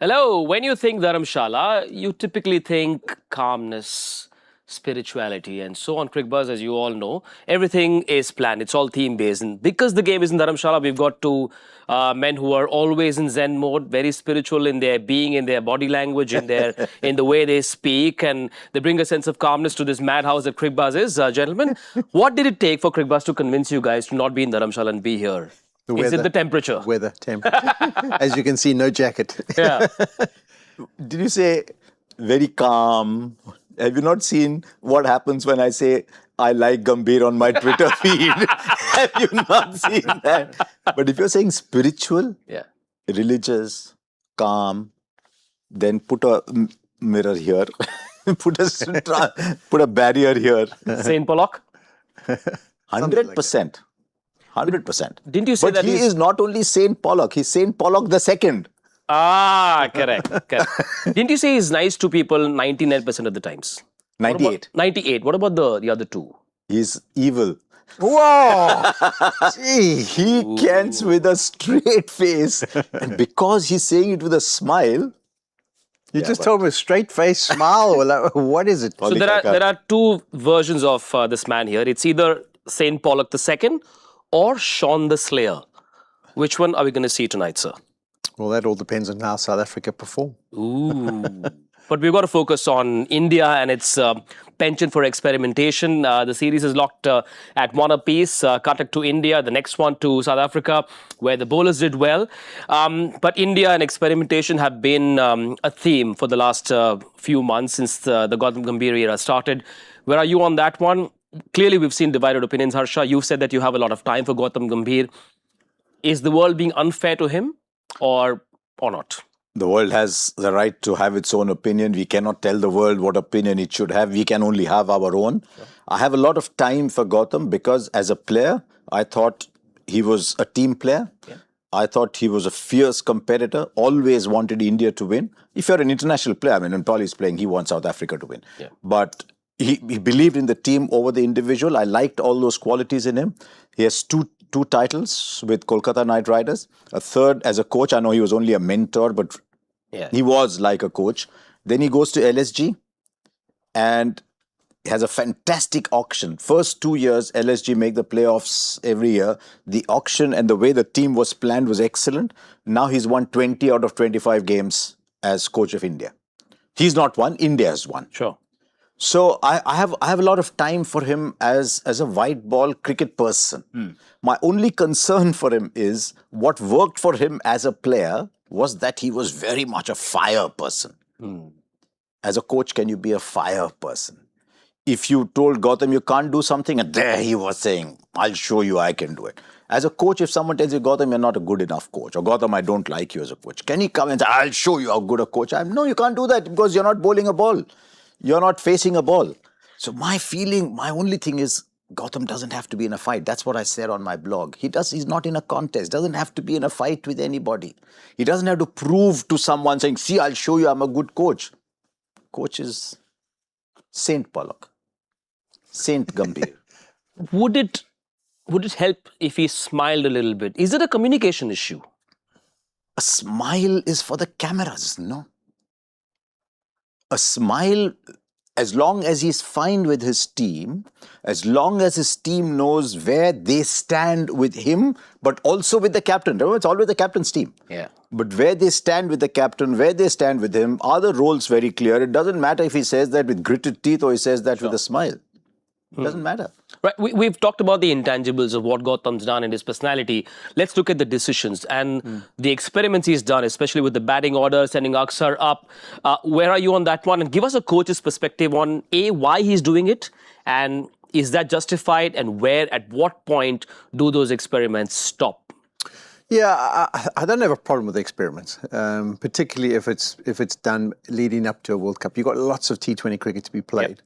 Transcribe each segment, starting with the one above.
Hello. When you think Dharamshala, you typically think calmness, spirituality, and so on. Cricbuzz, as you all know, everything is planned. It's all theme-based. And because the game is in Dharamshala, we've got two men who are always in Zen mode, very spiritual in their being, in their body language, in the way they speak, and they bring a sense of calmness to this madhouse that Cricbuzz is. Gentlemen, what did it take for Cricbuzz to convince you guys to not be in Dharamshala and be here? The weather, is it the temperature? Temperature. As you can see, no jacket. Yeah. Did you say very calm? Have you not seen what happens when I say I like Gambhir on my Twitter feed? Have you not seen that? But if you're saying spiritual, Yeah. religious, calm, then put a mirror here, put a barrier here. Saint Pollock? 100%. 100%. Didn't you say but that he is not only Saint Pollock, he's Saint Pollock the second. Ah, correct. Didn't you say he's nice to people 99% of the times? 98. 98. What about the other two? He's evil. Whoa! Gee. He cans with a straight face. And because he's saying it with a smile. You just told me a straight face smile. Or like, what is it? So there are two versions of this man here. It's either Saint Pollock the second or Shaun the Slayer. Which one are we going to see tonight, sir? Well, that all depends on how South Africa perform. Ooh. But we've got to focus on India and its penchant for experimentation. The series is locked at one apiece. Cuttack to India, the next one to South Africa, where the bowlers did well. But India and experimentation have been a theme for the last few months since the Gautam Gambhir era started. Where are you on that one? Clearly, we've seen divided opinions. Harsha, you've said that you have a lot of time for Gautam Gambhir. Is the world being unfair to him or not? The world has the right to have its own opinion. We cannot tell the world what opinion it should have. We can only have our own. Yeah. I have a lot of time for Gautam because as a player, I thought he was a team player. Yeah. I thought he was a fierce competitor, always wanted India to win. If you're an international player, I mean, when Paul is playing, he wants South Africa to win. Yeah. But he believed in the team over the individual. I liked all those qualities in him. He has two titles with Kolkata Knight Riders. A third as a coach. I know he was only a mentor, but he was like a coach. Then he goes to LSG and has a fantastic auction. First 2 years, LSG make the playoffs every year. The auction and the way the team was planned was excellent. Now he's won 20 out of 25 games as coach of India. He's not won, India has won. Sure. So I have a lot of time for him as a white ball cricket person. My only concern for him is what worked for him as a player was that he was very much a fire person. As a coach, can you be a fire person? If you told Gautam you can't do something, and there he was saying, I'll show you I can do it. As a coach, if someone tells you, Gautam, you're not a good enough coach, or Gautam, I don't like you as a coach, can he come and say, I'll show you how good a coach I am? No, you can't do that because you're not bowling a ball. You're not facing a ball. So my only thing is, Gautam doesn't have to be in a fight. That's what I said on my blog. He's not in a contest. Doesn't have to be in a fight with anybody. He doesn't have to prove to someone saying, see, I'll show you I'm a good coach. Coach is Saint Pollock. Saint Gambhir. Would it help if he smiled a little bit? Is it a communication issue? A smile is for the cameras, no? A smile, as long as he's fine with his team, as long as his team knows where they stand with him, but also with the captain. Remember, it's always the captain's team. Yeah. But where they stand with the captain, where they stand with him, are the roles very clear? It doesn't matter if he says that with gritted teeth or he says that with a smile. It doesn't matter. Right. We've talked about the intangibles of what Gautam's done and his personality. Let's look at the decisions and the experiments he's done, especially with the batting order, sending Axar up. Where are you on that one? And give us a coach's perspective on why he's doing it, and is that justified, and at what point do those experiments stop? Yeah, I don't have a problem with experiments, particularly if it's done leading up to a World Cup. You've got lots of T20 cricket to be played. Yep.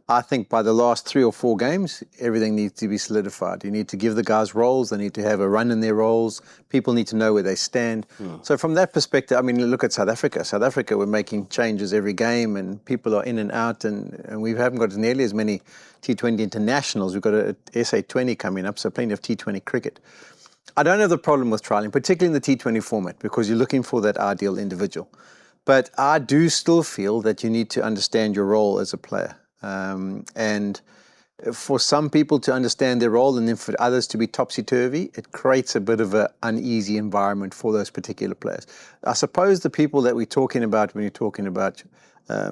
I think by the last 3 or 4 games, everything needs to be solidified. You need to give the guys roles. They need to have a run in their roles. People need to know where they stand. So from that perspective, I mean, look at South Africa. South Africa, we're making changes every game and people are in and out, and we haven't got nearly as many T20 internationals. We've got a SA20 coming up, so plenty of T20 cricket. I don't have the problem with trialing, particularly in the T20 format, because you're looking for that ideal individual. But I do still feel that you need to understand your role as a player. And for some people to understand their role and then for others to be topsy-turvy, it creates a bit of an uneasy environment for those particular players. I suppose the people that we're talking about when you're talking about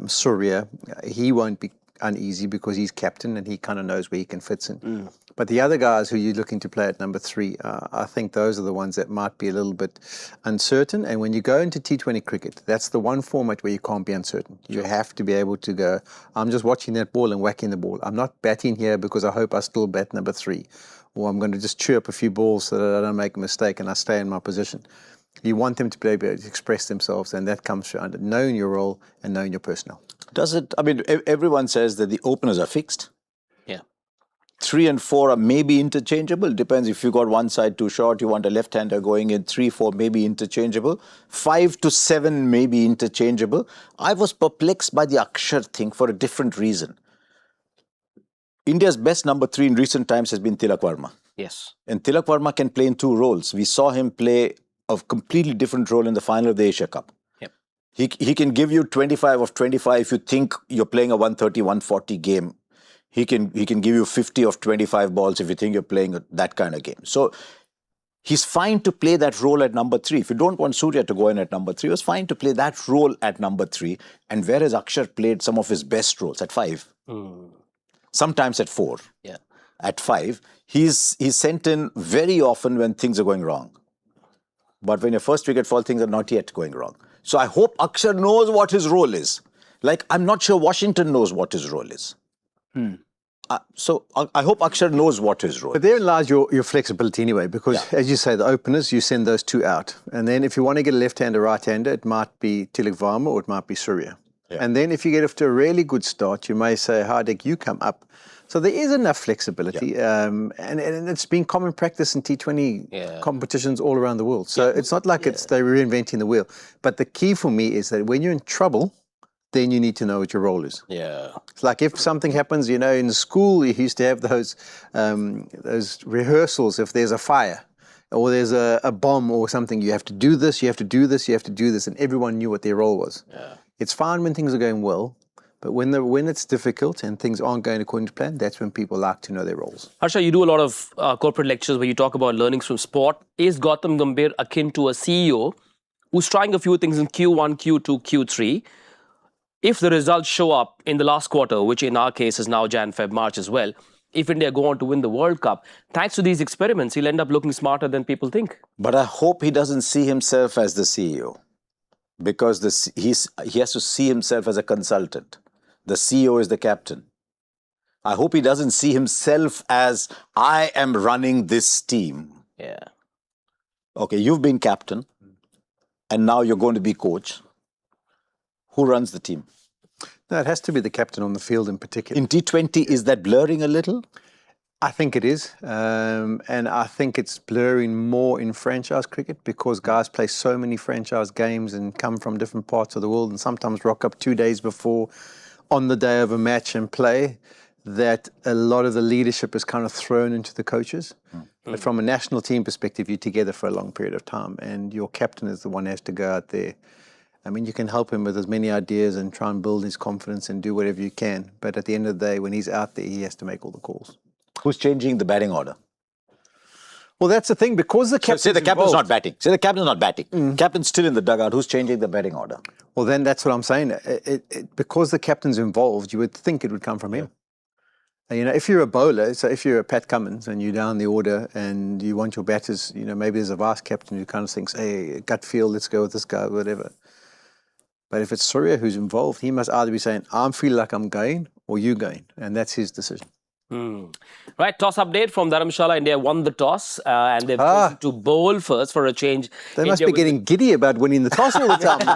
Surya, he won't be uneasy because he's captain and he kind of knows where he can fit in. But the other guys who you're looking to play at number 3, I think those are the ones that might be a little bit uncertain. And when you go into T20 cricket, that's the one format where you can't be uncertain. You have to be able to go, I'm just watching that ball and whacking the ball. I'm not batting here because I hope I still bat number 3. Or I'm going to just chew up a few balls so that I don't make a mistake and I stay in my position. You want them to be able to express themselves, and that comes through under knowing your role and knowing your personnel. Does it? I mean, everyone says that the openers are fixed. Yeah. 3 and 4 are maybe interchangeable. Depends if you got one side too short, you want a left-hander going in. 3, 4 maybe interchangeable. 5 to 7 maybe interchangeable. I was perplexed by the Axar thing for a different reason. India's best number 3 in recent times has been Tilak Varma. Yes. And Tilak Varma can play in 2 roles. We saw him play a completely different role in the final of the Asia Cup. Yep. He can give you 25 of 25 if you think you're playing a 130, 140 game. He can give you 50 of 25 balls if you think you're playing that kind of game. So he's fine to play that role at number 3. If you don't want Surya to go in at number 3, it was fine to play that role at number 3. And whereas Axar played some of his best roles at 5, sometimes at 4, at 5, he's sent in very often when things are going wrong. But when your first wicket falls, things are not yet going wrong. So I hope Axar knows what his role is. Like, I'm not sure Washington knows what his role is. So I hope Axar knows what his role is. But therein lies your flexibility anyway, because as you say, the openers, you send those 2 out. And then if you want to get a left-hander, right-hander, it might be Tilak Varma or it might be Surya. And then if you get off to a really good start, you may say, Hardik, you come up. So there is enough flexibility, and it's been common practice in T20 competitions all around the world. So it's not like they're reinventing the wheel. But the key for me is that when you're in trouble, then you need to know what your role is. Yeah. It's like if something happens, you know, in school, you used to have those rehearsals if there's a fire or there's a bomb or something. You have to do this, you have to do this, you have to do this, and everyone knew what their role was. Yeah. It's fine when things are going well. But when it's difficult and things aren't going according to plan, that's when people like to know their roles. Harsha, you do a lot of corporate lectures where you talk about learnings from sport. Is Gautam Gambhir akin to a CEO who's trying a few things in Q1, Q2, Q3? If the results show up in the last quarter, which in our case is now Jan, Feb, March as well, if India go on to win the World Cup, thanks to these experiments, he'll end up looking smarter than people think. But I hope he doesn't see himself as the CEO, because he has to see himself as a consultant. The CEO is the captain. I hope he doesn't see himself as, I am running this team. Yeah. Okay, you've been captain, and now you're going to be coach. Who runs the team? No, it has to be the captain on the field in particular. In T20, is that blurring a little? I think it is. And I think it's blurring more in franchise cricket because guys play so many franchise games and come from different parts of the world and sometimes rock up 2 days before on the day of a match and play, that a lot of the leadership is kind of thrown into the coaches. But from a national team perspective, you're together for a long period of time and your captain is the one who has to go out there. I mean, you can help him with as many ideas and try and build his confidence and do whatever you can. But at the end of the day, when he's out there, he has to make all the calls. Who's changing the batting order? Well, that's the thing, because the captain's Say the captain's involved, not batting. Say the captain's not batting. Captain's still in the dugout. Who's changing the batting order? Well, then that's what I'm saying. Because the captain's involved, you would think it would come from him. And, you know, if you're a bowler, so if you're a Pat Cummins and you're down the order and you want your batters, you know, maybe there's a vice captain who kind of thinks, hey, gut feel, let's go with this guy, whatever. But if it's Surya who's involved, he must either be saying, I'm feeling like I'm going or you going. And that's his decision. Right, toss update from Dharamshala. India won the toss and they've chosen to bowl first for a change. They must be getting giddy about winning the toss all the time.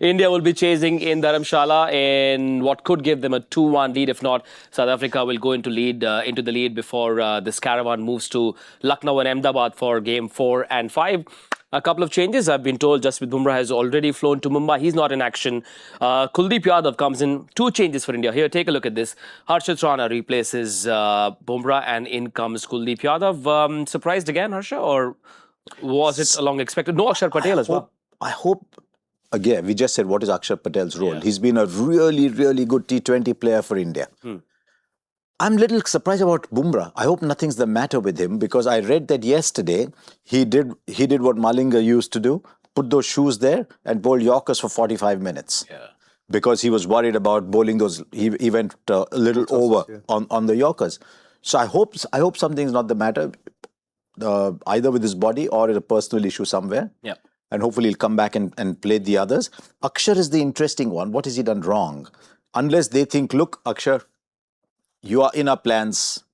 India will be chasing in Dharamshala in what could give them a 2-1 lead. If not, South Africa will go into the lead before this caravan moves to Lucknow and Ahmedabad for game 4 and 5. A couple of changes. I've been told Jasprit Bumrah has already flown to Mumbai. He's not in action. Kuldeep Yadav comes in. 2 changes for India. Here, take a look at this. Harshit Rana replaces Bumrah and in comes Kuldeep Yadav. Surprised again, Harsha? Or was it long expected? No Akshar Patel as well. I hope, again, we just said what is Akshar Patel's role. He's been a really, really good T20 player for India. I'm a little surprised about Bumrah. I hope nothing's the matter with him because I read that yesterday he did what Malinga used to do, put those shoes there and bowl Yorkers for 45 minutes. Because he was worried about bowling those, he went a little over on the Yorkers. So I hope something's not the matter, either with his body or a personal issue somewhere. And hopefully he'll come back and play the others. Akshar is the interesting one. What has he done wrong? Unless they think, look, Akshar, you are in our plans.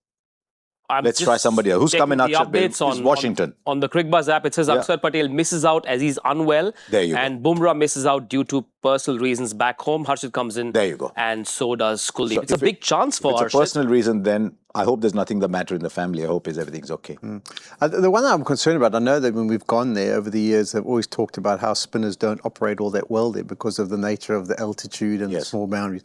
Let's try somebody else. Who's coming, Akshar? Updates on Washington. On the Cricbuzz app, it says Akshar Patel misses out as he's unwell. There you go. And Bumrah misses out due to personal reasons back home. Harshit comes in. There you go. And so does Kuldeep. So it's a big chance for Harshit. It's a personal reason, then I hope there's nothing the matter in the family. I hope everything's okay. The one that I'm concerned about, I know that when we've gone there over the years, they've always talked about how spinners don't operate all that well there because of the nature of the altitude and the small boundaries.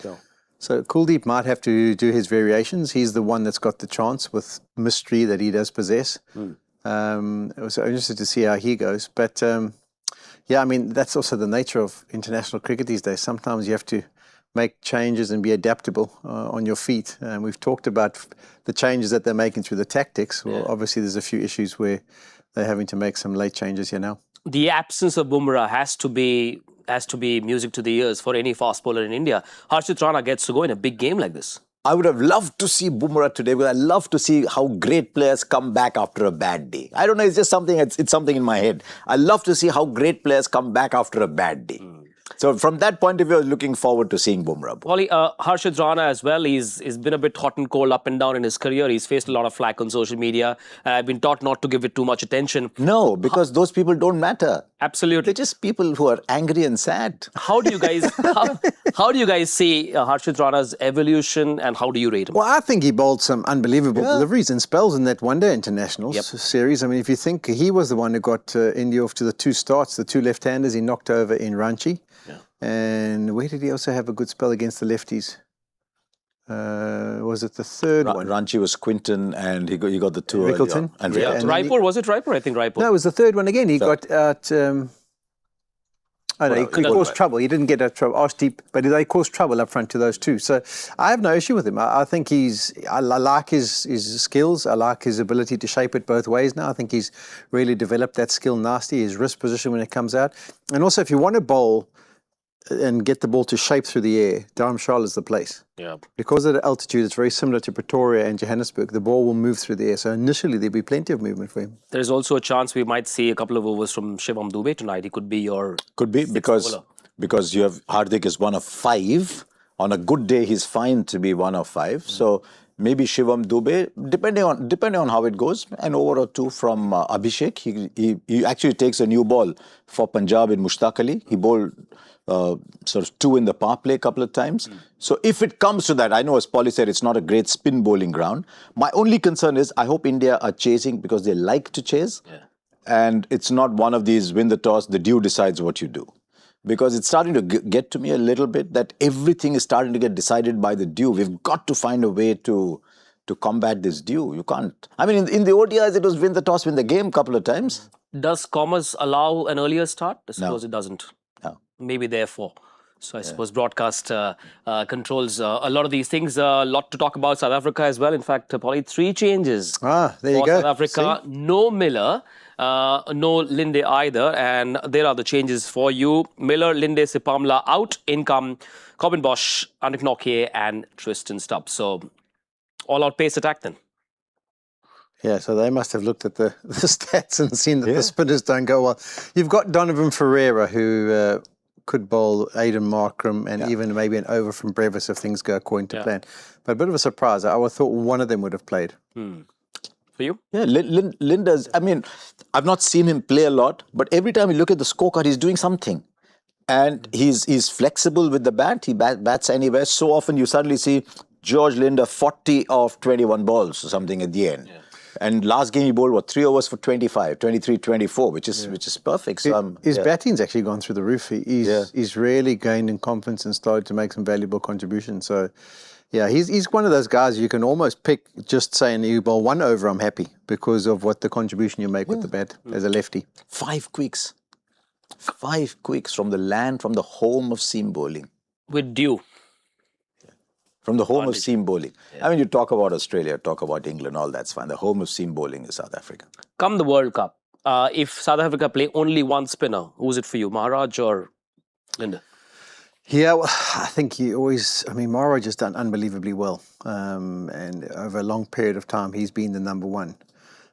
So Kuldeep might have to do his variations. He's the one that's got the chance with mystery that he does possess. It was interesting to see how he goes. But yeah, I mean, that's also the nature of international cricket these days. Sometimes you have to make changes and be adaptable on your feet. And we've talked about the changes that they're making through the tactics. Well, obviously there's a few issues where they're having to make some late changes here now. The absence of Bumrah has to be music to the ears for any fast bowler in India. Harshit Rana gets to go in a big game like this. I would have loved to see Bumrah today because I love to see how great players come back after a bad day. I don't know, it's just something, it's something in my head. I love to see how great players come back after a bad day. So from that point of view, I was looking forward to seeing Bumrah. Wally, Harshit Rana as well, he's been a bit hot and cold, up and down in his career. He's faced a lot of flack on social media. I've been taught not to give it too much attention. No, because those people don't matter. Absolutely. They're just people who are angry and sad. How do you guys how do you guys see Harshit Rana's evolution and how do you rate him? Well, I think he bowled some unbelievable deliveries and spells in that one-day internationals series. I mean, if you think he was the one who got India off to the two starts, the two left-handers he knocked over in Ranchi. And where did he also have a good spell against the lefties? Was it the third one? Ranchi was Quinton and he got the two Rickleton. And Raipur, was it Raipur? I think Raipur. No, it was the third one again. He got out... he caused trouble. He didn't get out trouble. Arshdeep, but they caused trouble up front to those two. So I have no issue with him. I think I like his skills. I like his ability to shape it both ways now. I think he's really developed that skill nicely, his wrist position when it comes out. And also, if you want to bowl and get the ball to shape through the air, Dharamshala is the place. Because of the altitude, it's very similar to Pretoria and Johannesburg. The ball will move through the air. So initially, there'll be plenty of movement for him. There's also a chance we might see a couple of overs from Shivam Dube tonight. He could be your... Could be, because you have Hardik is 1 of 5. On a good day, he's fine to be 1 of 5. So maybe Shivam Dube, depending on how it goes, an over or two from Abhishek. He actually takes a new ball for Punjab in Mushtaq Ali. He bowled... sort of 2 in the power play a couple of times. So if it comes to that, I know as Polly said, it's not a great spin bowling ground. My only concern is I hope India are chasing because they like to chase. And it's not one of these win the toss, the dew decides what you do. Because it's starting to get to me a little bit that everything is starting to get decided by the dew. We've got to find a way to combat this dew. You can't. I mean, in the ODIs, it was win the toss, win the game a couple of times. Does Commerce allow an earlier start? I suppose it doesn't. No. Maybe therefore. So I suppose broadcast controls a lot of these things. A lot to talk about South Africa as well. In fact, probably 3 changes there you for go. South Africa. See? No Miller, no Linde either. And there are the changes for you. Miller, Linde, Sipamla out. In come Corbin Bosch, Anik Nokia and Tristan Stubbs. So all-out pace attack then. Yeah, so they must have looked at the stats and seen that the spinners don't go well. You've got Donovan Ferreira, who could bowl Aiden Markram and even maybe an over from Brevis if things go according to plan. But a bit of a surprise. I would thought one of them would have played. For you? Yeah, Linda's, I mean, I've not seen him play a lot, but every time you look at the scorecard, he's doing something. And he's flexible with the bat. He bats anywhere. So often you suddenly see George Linda 40 of 21 balls or something at the end. And last game he bowled, 3 overs for 25, 23, 24, which is perfect. So his batting's actually gone through the roof. He's really gained in confidence and started to make some valuable contributions. So, yeah, he's one of those guys you can almost pick just saying you bowl 1 over, I'm happy, because of what the contribution you make with the bat as a lefty. 5 quicks. 5 quicks from the land, from the home of seam bowling. With due. From the home of seam bowling. Yeah. I mean, you talk about Australia, talk about England, all that's fine. The home of seam bowling is South Africa. Come the World Cup, if South Africa play only one spinner, who's it for you, Maharaj or Linda? Yeah, well, I think Maharaj has done unbelievably well. And over a long period of time, he's been the number one.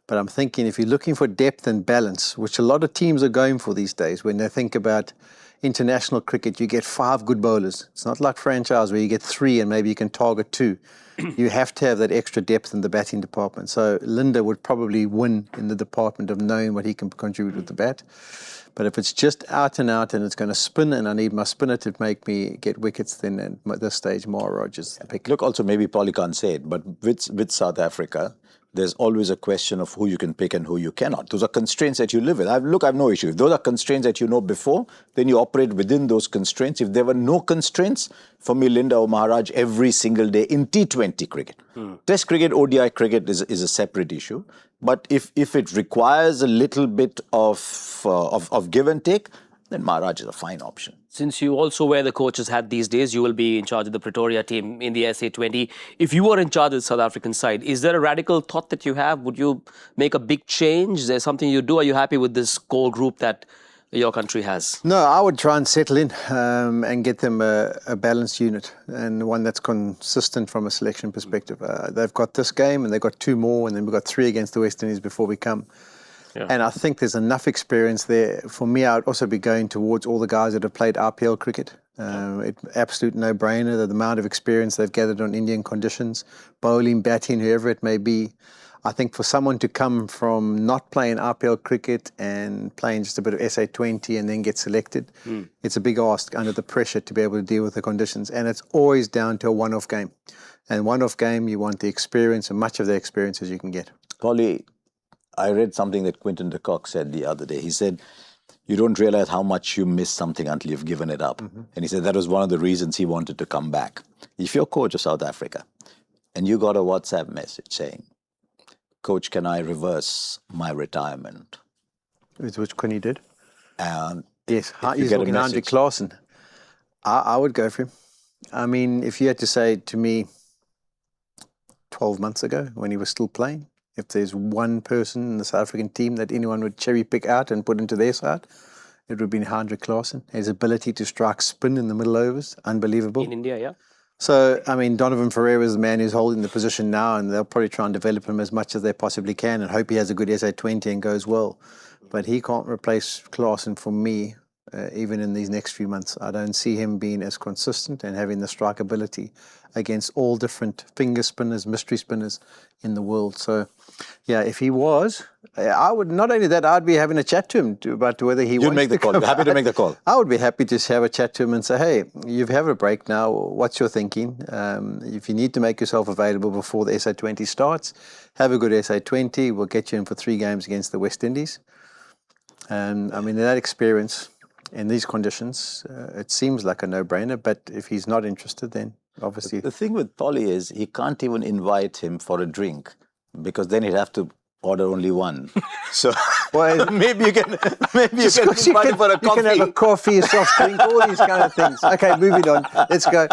But I'm thinking if you're looking for depth and balance, which a lot of teams are going for these days, when they think about international cricket, you get 5 good bowlers. It's not like franchise where you get 3 and maybe you can target 2. You have to have that extra depth in the batting department. So Linda would probably win in the department of knowing what he can contribute with the bat. But if it's just out and it's going to spin and I need my spinner to make me get wickets, then at this stage, Maharaj is the pick. Look, also maybe Polly can't say it, but with South Africa, there's always a question of who you can pick and who you cannot. Those are constraints that you live with. I've no issue. If those are constraints that you know before, then you operate within those constraints. If there were no constraints, for me, Linda or Maharaj, every single day in T20 cricket. Test cricket, ODI cricket is a separate issue. But if it requires a little bit of give and take, then Maharaj is a fine option. Since you also wear the coach's hat these days, you will be in charge of the Pretoria team in the SA20. If you were in charge of the South African side, is there a radical thought that you have? Would you make a big change? Is there something you do? Are you happy with this core group that your country has? No, I would try and settle in and get them a balanced unit and one that's consistent from a selection perspective. They've got this game and they've got 2 more and then we've got 3 against the West Indies before we come. Yeah. And I think there's enough experience there. For me, I would also be going towards all the guys that have played RPL cricket. Absolute no-brainer, the amount of experience they've gathered on Indian conditions, bowling, batting, whoever it may be. I think for someone to come from not playing RPL cricket and playing just a bit of SA20 and then get selected, it's a big ask under the pressure to be able to deal with the conditions. And it's always down to a one-off game. And one-off game, you want the experience, and much of the experience as you can get. Polly, I read something that Quinton de Kock said the other day. He said, you don't realize how much you miss something until you've given it up. And he said that was one of the reasons he wanted to come back. If you're coach of South Africa and you got a WhatsApp message saying, Coach, can I reverse my retirement? Which Quinny did. And yes, he's talking Andre Klaasen. I would go for him. I mean, if you had to say to me 12 months ago when he was still playing, if there's one person in the South African team that anyone would cherry pick out and put into their side, it would be Andre Klaasen. His ability to strike spin in the middle overs, unbelievable. In India, yeah. So, I mean, Donovan Ferreira is the man who's holding the position now, and they'll probably try and develop him as much as they possibly can and hope he has a good SA20 and goes well. But he can't replace Klaasen for me, even in these next few months. I don't see him being as consistent and having the strike ability against all different finger spinners, mystery spinners in the world. So, yeah, if he was, I would, not only that, I'd be having a chat to him about whether he You'd make the call. Happy to make the call. I would be happy to have a chat to him and say, hey, you've had a break now. What's your thinking? If you need to make yourself available before the SA20 starts, have a good SA20. We'll get you in for 3 games against the West Indies. And I mean, that experience in these conditions, it seems like a no-brainer. But if he's not interested, then obviously... The thing with Polly is he can't even invite him for a drink because then he'd have to order only one. So well, maybe you can invite him for a coffee. You can have a coffee, a soft drink, all these kind of things. Okay, moving on. Let's go.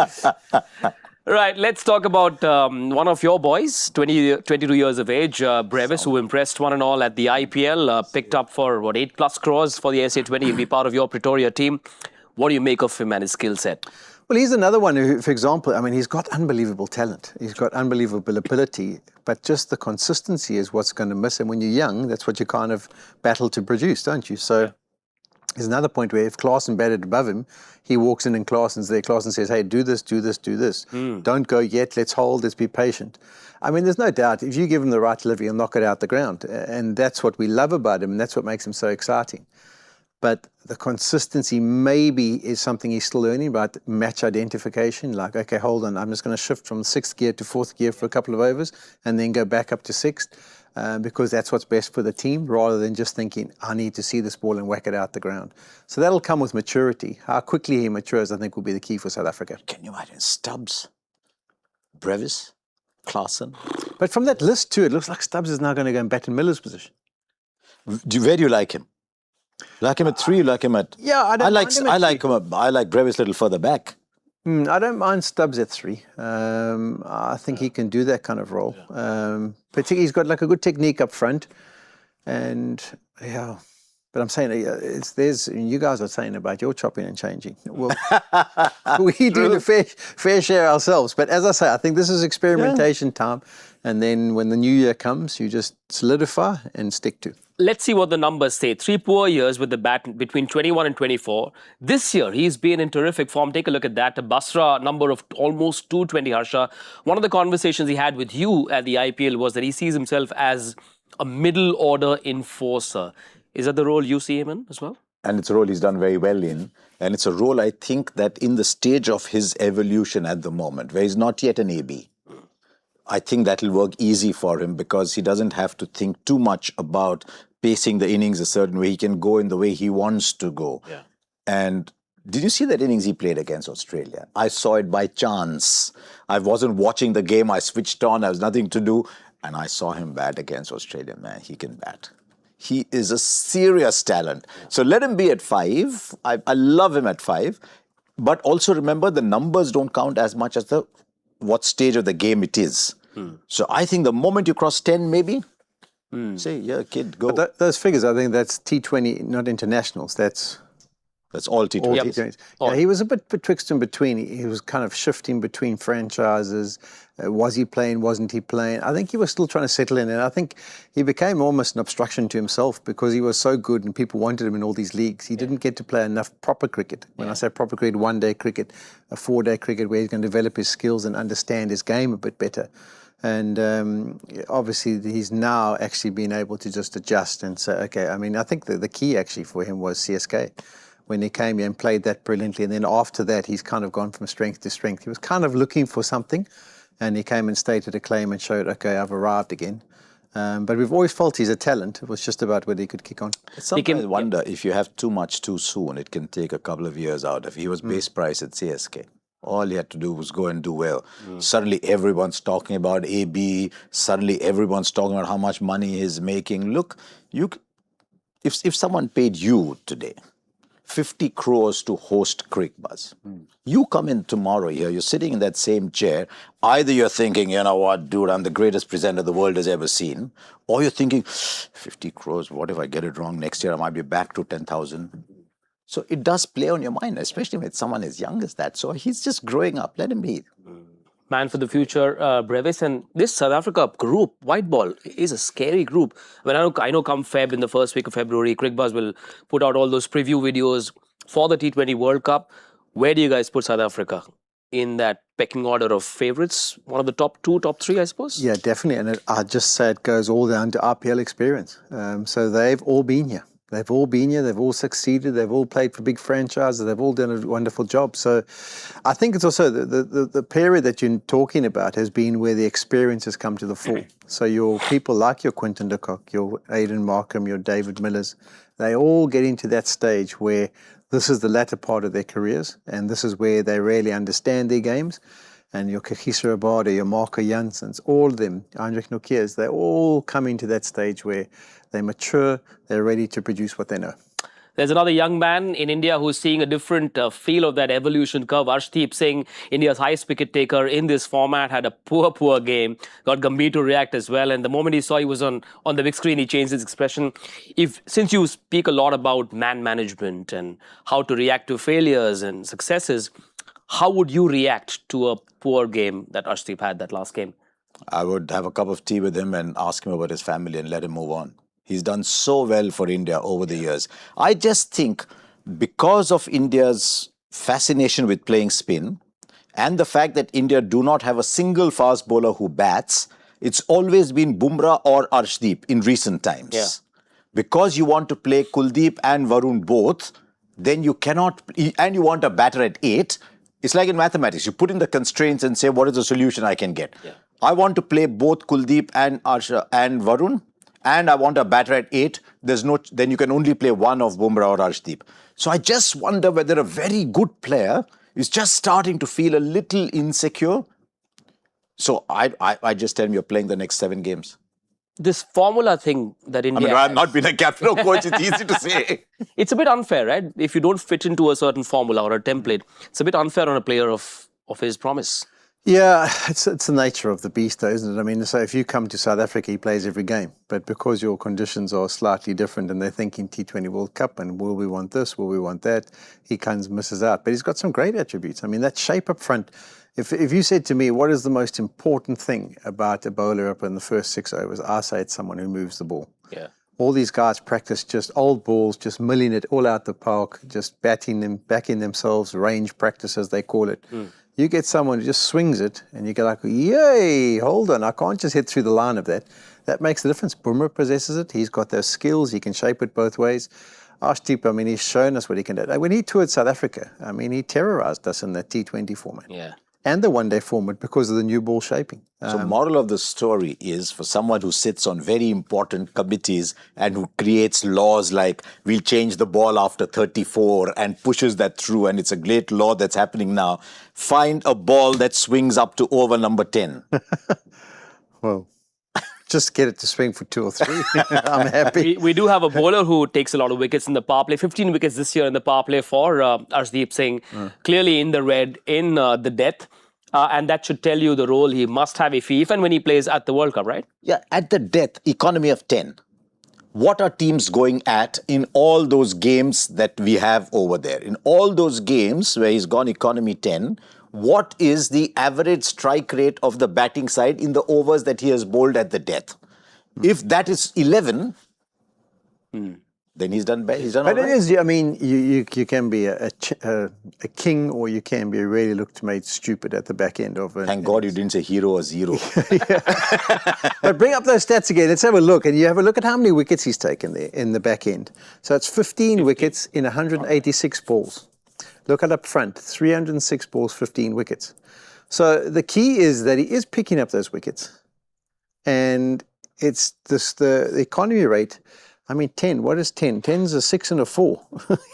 Right, let's talk about one of your boys, 22 years of age, Brevis, who impressed one and all at the IPL, picked up for, 8+ crores for the SA20. He'll be part of your Pretoria team. What do you make of him and his skill set? Well, he's another one who, for example, I mean, he's got unbelievable talent. He's got unbelievable ability, but just the consistency is what's going to miss. And when you're young, that's what you kind of battle to produce, don't you? So there's another point where if Klaasen batted above him, he walks in and Klaasen's there. Klaasen says, hey, do this, do this, do this. Don't go yet. Let's hold. Let's be patient. I mean, there's no doubt if you give him the right delivery, he'll knock it out the ground. And that's what we love about him. And that's what makes him so exciting. But the consistency maybe is something he's still learning about match identification. Like, okay, hold on, I'm just going to shift from 6th gear to 4th gear for a couple of overs and then go back up to 6th because that's what's best for the team rather than just thinking, I need to see this ball and whack it out the ground. So that'll come with maturity. How quickly he matures, I think, will be the key for South Africa. Can you imagine Stubbs, Brevis, Klaasen? But from that list too, it looks like Stubbs is now going to go and bat in Miller's position. Where do you like him? Like him at 3, like him at... Yeah, I don't mind him at I like Brevis a little further back. I don't mind Stubbs at 3. I think he can do that kind of role. Particularly, he's got like a good technique up front, and yeah. But I'm saying you guys are saying about your chopping and changing. Well, we do the fair share ourselves. But as I say, I think this is experimentation time, and then when the new year comes, you just solidify and stick to. Let's see what the numbers say. 3 poor years with the bat between 21 and 24. This year, he's been in terrific form. Take a look at that. A Basra number of almost 220, Harsha. One of the conversations he had with you at the IPL was that he sees himself as a middle order enforcer. Is that the role you see him in as well? And it's a role he's done very well in. And it's a role, I think, that in the stage of his evolution at the moment, where he's not yet an AB, I think that will work easy for him because he doesn't have to think too much about pacing the innings a certain way. He can go in the way he wants to go. Yeah. And did you see that innings he played against Australia? I saw it by chance. I wasn't watching the game. I switched on. There was nothing to do. And I saw him bat against Australia. Man, he can bat. He is a serious talent. Yeah. So let him be at 5. I love him at 5. But also remember, the numbers don't count as much as what stage of the game it is. So I think the moment you cross 10, maybe, say, yeah, kid, go. But those figures, I think that's T20, not internationals. That's all T20. All T20s. Yeah, he was a bit betwixt and between. He was kind of shifting between franchises. Was he playing? Wasn't he playing? I think he was still trying to settle in. And I think he became almost an obstruction to himself because he was so good and people wanted him in all these leagues. He didn't get to play enough proper cricket. When I say proper cricket, 1-day cricket, a 4-day cricket where he's going to develop his skills and understand his game a bit better. And obviously, he's now actually been able to just adjust and say, okay, I mean, I think the key actually for him was CSK. When he came here and played that brilliantly. And then after that, he's kind of gone from strength to strength. He was kind of looking for something. And he came and stated a claim and showed, okay, I've arrived again. But we've always felt he's a talent. It was just about whether he could kick on. Sometimes I wonder if you have too much too soon, it can take a couple of years out. If he was base price at CSK, all he had to do was go and do well. Suddenly everyone's talking about AB. Suddenly everyone's talking about how much money he's making. Look, if someone paid you today 50 crores to host Cricbuzz, you come in tomorrow here, you're sitting in that same chair, either you're thinking, you know what, dude, I'm the greatest presenter the world has ever seen, or you're thinking, 50 crores, what if I get it wrong next year? I might be back to 10,000. So it does play on your mind, especially when someone as young as that. So he's just growing up. Let him be. Man for the future, Brevis. And this South Africa group, white ball, is a scary group. When I know come Feb, in the first week of February, Cricbuzz will put out all those preview videos for the T20 World Cup. Where do you guys put South Africa in that pecking order of favourites? One of the top 2, top 3, I suppose? Yeah, definitely. And I just say it goes all down to RPL experience. So they've all been here. They've all been here, they've all succeeded, they've all played for big franchises, they've all done a wonderful job. So I think it's also the period that you're talking about has been where the experience has come to the fore. So your people like your Quinton de Kock, your Aidan Markham, your David Millers, they all get into that stage where this is the latter part of their careers and this is where they really understand their games. And your Kagiso Rabada, your Marco Janssens, all of them, Heinrich Nokias, they all come into that stage where they mature, they're ready to produce what they know. There's another young man in India who's seeing a different feel of that evolution curve. Arshdeep Singh, India's highest wicket taker in this format, had a poor game. Got Gambhir to react as well. And the moment he saw he was on the big screen, he changed his expression. Since you speak a lot about man management and how to react to failures and successes, how would you react to a poor game that Arshdeep had that last game? I would have a cup of tea with him and ask him about his family and let him move on. He's done so well for India over the years. I just think because of India's fascination with playing spin and the fact that India do not have a single fast bowler who bats, it's always been Bumrah or Arshdeep in recent times. Yeah. Because you want to play Kuldeep and Varun both, then you cannot, and you want a batter at 8, it's like in mathematics. You put in the constraints and say, what is the solution I can get? Yeah. I want to play both Kuldeep and Harsha and Varun, and I want a batter at 8. Then you can only play one of Bumrah or Arshdeep. So I just wonder whether a very good player is just starting to feel a little insecure. So I just tell him you're playing the next 7 games. This formula thing that I India mean, I've has, not been a captain or coach. It's easy to say. it's a bit unfair, right? If you don't fit into a certain formula or a template, it's a bit unfair on a player of his promise. Yeah, it's the nature of the beast, though, isn't it? I mean, so if you come to South Africa, he plays every game. But because your conditions are slightly different and they're thinking T20 World Cup and will we want this, will we want that, he kind of misses out. But he's got some great attributes. I mean, that shape up front, if you said to me, what is the most important thing about a bowler up in the first 6 overs, I say it's someone who moves the ball. Yeah. All these guys practice just old balls, just milling it all out the park, just batting them, backing themselves, range practice as they call it. You get someone who just swings it and you go like, yay, hold on, I can't just hit through the line of that. That makes a difference. Bumrah possesses it. He's got those skills. He can shape it both ways. Arshdeep, I mean, he's shown us what he can do. When he toured South Africa, I mean, he terrorized us in that T20 format. Yeah. And the one-day format because of the new ball shaping. So moral of the story is for someone who sits on very important committees and who creates laws like we'll change the ball after 34 and pushes that through, and it's a great law that's happening now, find a ball that swings up to over number 10. Well, just get it to swing for 2 or 3. I'm happy. We do have a bowler who takes a lot of wickets in the power play. 15 wickets this year in the power play for Arshdeep Singh. Clearly in the red, in the death. And that should tell you the role he must have if and when he plays at the World Cup, right? Yeah, at the death, economy of 10. What are teams going at in all those games that we have over there? In all those games where he's gone economy 10, what is the average strike rate of the batting side in the overs that he has bowled at the death? If that is 11, then he's done bad. He's done But all it right. is, I mean, you can be a king or you can be really looked made stupid at the back end of it. Thank God you didn't say hero or zero. But bring up those stats again. Let's have a look. And you have a look at how many wickets he's taken there in the back end. So it's 15 wickets in 186 balls. Look at up front, 306 balls, 15 wickets. So the key is that he is picking up those wickets. And it's this, the economy rate. I mean, 10, what is 10? 10's a 6 and a 4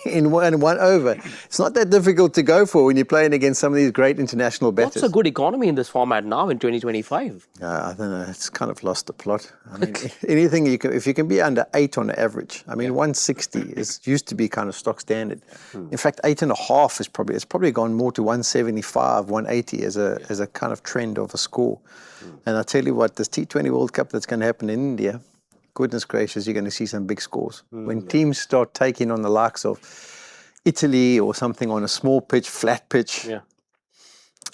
in one over. It's not that difficult to go for when you're playing against some of these great international batters. What's a good economy in this format now in 2025? I don't know. It's kind of lost the plot. I mean, anything you can, if you can be under 8 on average. I mean, 160 is used to be kind of stock standard. In fact, 8.5 is probably gone more to 175, 180 as a kind of trend of a score. And I tell you what, this T20 World Cup that's going to happen in India, goodness gracious, you're going to see some big scores. When teams start taking on the likes of Italy or something on a small pitch, flat pitch,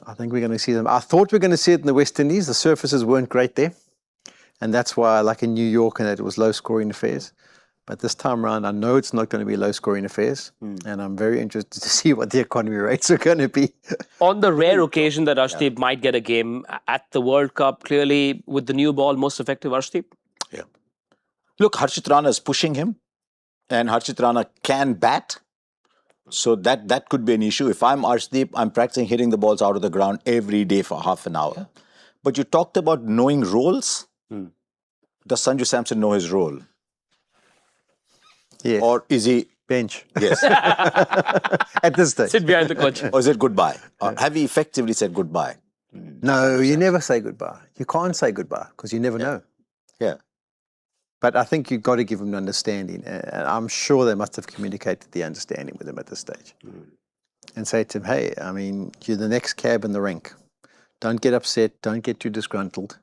I think we're going to see them. I thought we were going to see it in the West Indies. The surfaces weren't great there. And that's why, like in New York, and it was low-scoring affairs. But this time around, I know it's not going to be low-scoring affairs. And I'm very interested to see what the economy rates are going to be. On the rare occasion that Arshdeep might get a game at the World Cup, clearly with the new ball, most effective Arshdeep? Yeah. Look, Harshit Rana is pushing him, and Harshit Rana can bat. So that could be an issue. If I'm Arshdeep, I'm practicing hitting the balls out of the ground every day for half an hour. Yeah. But you talked about knowing roles. Does Sanju Samson know his role? Yes. Or is he... Bench. Yes. At this stage. Sit behind the coach. Or is it goodbye? Have he effectively said goodbye? No, you never say goodbye. You can't say goodbye because you never know. Yeah. But I think you've got to give them an understanding. And I'm sure they must have communicated the understanding with him at this stage. And say to him, hey, I mean, you're the next cab in the rank. Don't get upset. Don't get too disgruntled.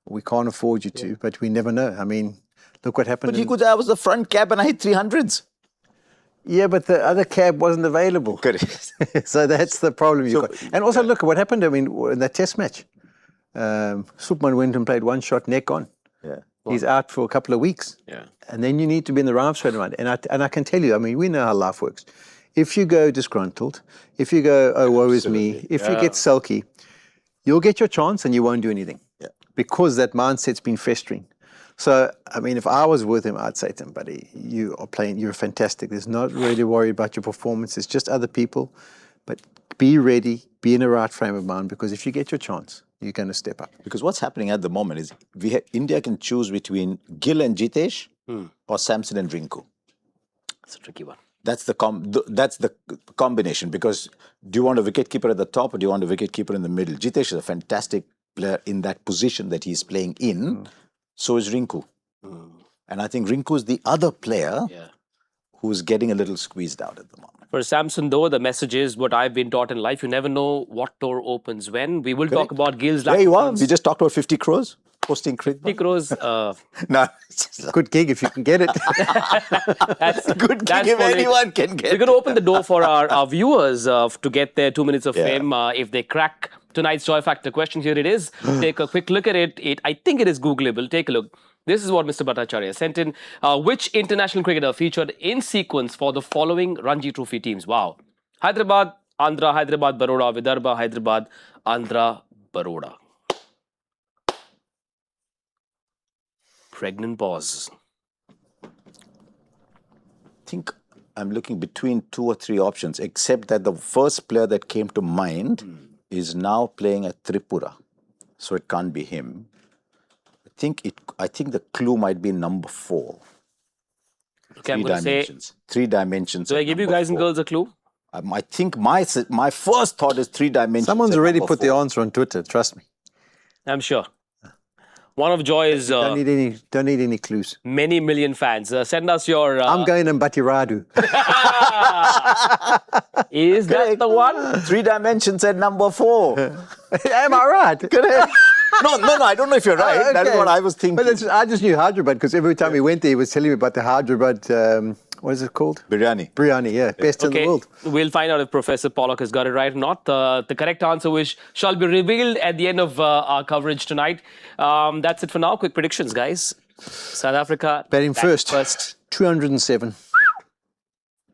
We can't afford you to, but we never know. I mean, look what happened. But he could, I was the front cab and I hit 300s. Yeah, but the other cab wasn't available. Correct. So that's the problem you've got. And also, look, what happened, I mean, in that test match, Shubman went and played one shot, neck on. Yeah. He's out for a couple of weeks. Yeah. And then you need to be in the round straight around. And I can tell you, I mean, we know how life works. If you go disgruntled, if you go, oh, woe is me, if you get sulky, you'll get your chance and you won't do anything. Yeah. Because that mindset's been festering. So, I mean, if I was with him, I'd say to him, buddy, you are playing, you're fantastic. There's not really worry about your performance. It's just other people. But be ready, be in the right frame of mind, because if you get your chance, you're going to step up. Because what's happening at the moment is India can choose between Gill and Jitesh or Samson and Rinku. It's a tricky one. That's the combination, because do you want a wicketkeeper at the top or do you want a wicketkeeper in the middle? Jitesh is a fantastic player in that position that he's playing in. So is Rinku. And I think Rinku is the other player who's getting a little squeezed out at the moment. For Samson, though, the message is what I've been taught in life. You never know what door opens when. We will talk about Gill's There you are. We just talked about 50 crores posting Cricbuzz. 50 crores. No, Good gig if you can get it. That's good gig if anyone can get We're going to open the door for our viewers to get their 2 minutes of fame. If they crack tonight's Joy Factor question, here it is. Take a quick look at it. I think it is Googleable. Take a look. This is what Mr. Bhattacharya sent in. Which international cricketer featured in sequence for the following Ranji Trophy teams? Wow. Hyderabad, Andhra, Hyderabad, Baroda, Vidarbha, Hyderabad, Andhra, Baroda. Pregnant pause. I think I'm looking between 2 or 3 options, except that the first player that came to mind is now playing at Tripura. So it can't be him. I think the clue might be number 4. Okay, I'm going to say... 3 dimensions. Do I give you guys and girls a clue? I think my first thought is 3 dimensions. Someone's already put the answer on Twitter, trust me. I'm sure. One of Joy's... Don't need any clues. Many million fans. Send us your... I'm going in Batiradu. Is that the one? 3 dimensions at number 4. Am I right? No, I don't know if you're right. Okay. That's what I was thinking. But I just knew Hyderabad because every time we went there, he was telling me about the Hyderabad, what is it called? Biryani. Biryani, yeah. Best in the world. We'll find out if Professor Pollock has got it right or not. The correct answer which shall be revealed at the end of our coverage tonight. That's it for now. Quick predictions, guys. South Africa. Batting first. 207.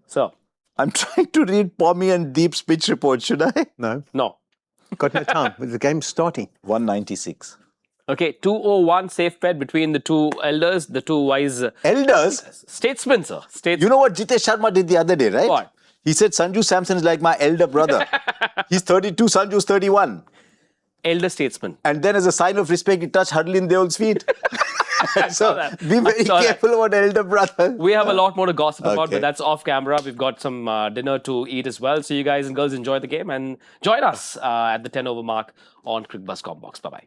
So. I'm trying to read Pommy and Deep's pitch report. Should I? No. Got no time. The game's starting. 196. Okay, 201 safe bet between the two elders, the two wise... Elders? Statesmen, sir. You know what Jitesh Sharma did the other day, right? What? He said Sanju Samson is like my elder brother. He's 32, Sanju's 31. Elder statesman. And then as a sign of respect, he touched Harlin Deol's feet. So be very careful about elder brother. We have a lot more to gossip about, but that's off camera. We've got some dinner to eat as well. So you guys and girls enjoy the game and join us at the 10 over mark on Cricbuzz Combox. Bye-bye.